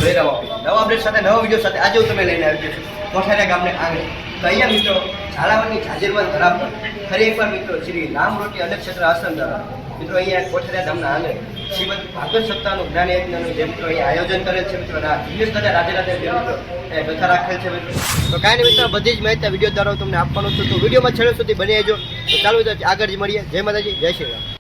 જોઈ રહ્યા હો નવા અપડેટ સાથે નવા વિડીયો સાથે આજે હું તમે લઈને આવી છું કોઠારિયા ગામને આંગણે. તો અહીંયા મિત્રો ઝાલાવાડની જાજરમાન ધરા પર ફરી એકવાર મિત્રો શ્રી રામ રોટી અન્નક્ષેત્ર આશ્રમ દ્વારા મિત્રો અહીંયા કોઠારિયા ગામના આંગણે શ્રીમદ ભાગવત સપ્તાહનું જ્ઞાન યજ્ઞનું જે મિત્રો અહીંયા આયોજન કરેલ છે મિત્રો ઇંગ્લિશ સાથે રાધે રાધે મિત્રો કથા રાખેલ છે મિત્રો. તો કાંઈ નહીં મિત્રો બધી જ માહિતી વિડીયો દ્વારા તમને આપવાનું છું. તો વિડીયોમાં છેલ્લે સુધી બની આવજો. તો ચાલો મિત્રો આગળ જ મળીએ. જય માતાજી, જય શ્રી રામ.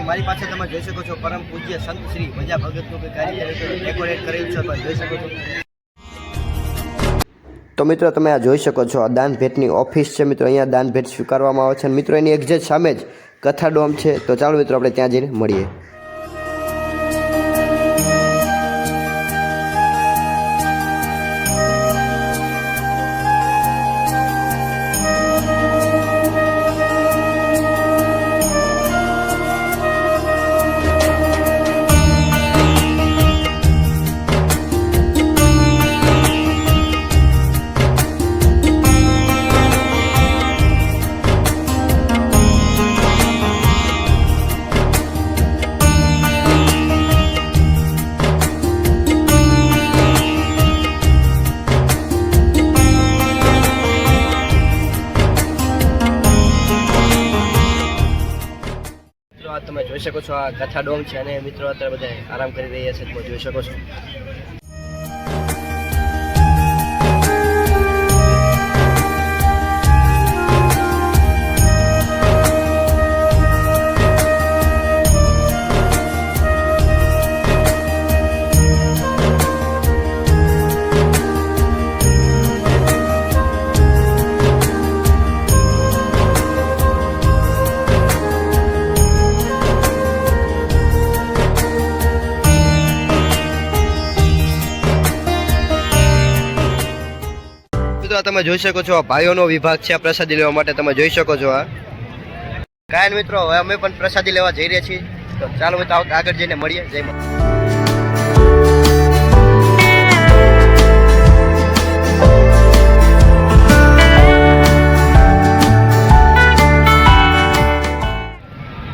મારી પાસે તમે જોઈ શકો છો પરમ પૂજ્ય સંત શ્રી ભજા ભગતનું કોઈ કાર્ય ડેકોરેટ કરેલું છે, તમે જોઈ શકો છો. તો મિત્રો તમે આ જોઈ શકો છો આ દાન ભેટની ઓફિસ છે મિત્રો. અહીંયા દાન ભેટ સ્વીકારવામાં આવે છે અને મિત્રો એની એક્ઝેક્ટ સામે જ કથા ડોમ છે. તો ચાલો મિત્રો આપણે ત્યાં જઈને મળીએ. તમે જોઈ શકો છો આ કથા ડોમ છે અને મિત્રો અત્યારે બધા આરામ કરી રહ્યા છે. તમે જોઈ શકો છો. તમે જોઈ શકો છો આ ભાઈઓનો વિભાગ છે. આ પ્રસાદી લેવા માટે તમે જોઈ શકો છો. આ કાંઈ મિત્રો હવે અમે પણ પ્રસાદી લેવા જઈ રહ્યા છીએ. તો ચાલો મિત્રો આગળ જઈને મળીએ. જય માતા.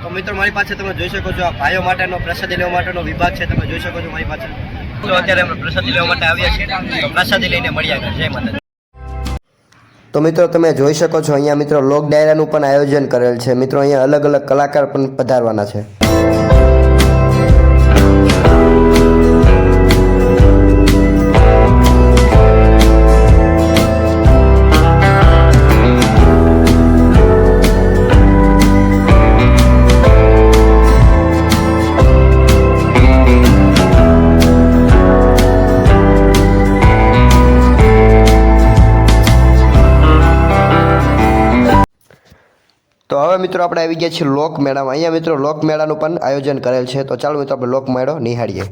તો મિત્રો મારી પાસે તમે જોઈ શકો છો આ ભાઈઓ માટેનો પ્રસાદી લેવા માટેનો વિભાગ છે. તમે જોઈ શકો છો મારી પાસે. તો અત્યારે અમે પ્રસાદી લેવા માટે આવ્યા છીએ. તો પ્રસાદી લઈને મળ્યા આગળ. જય માતા. તો મિત્રો તમે જોઈ શકો છો અહીંયા મિત્રો લોક ડાયરાનું પણ આયોજન કરેલ છે મિત્રો. અહીંયા અલગ અલગ કલાકાર પણ પધારવાના છે. તો હવે મિત્રો આપણે આવી ગયા છીએ લોકમેળામાં. અહીંયા મિત્રો લોકમેળાનું પણ આયોજન કરેલ છે. તો ચાલો મિત્રો આપણે લોકમેળો નિહાળીએ.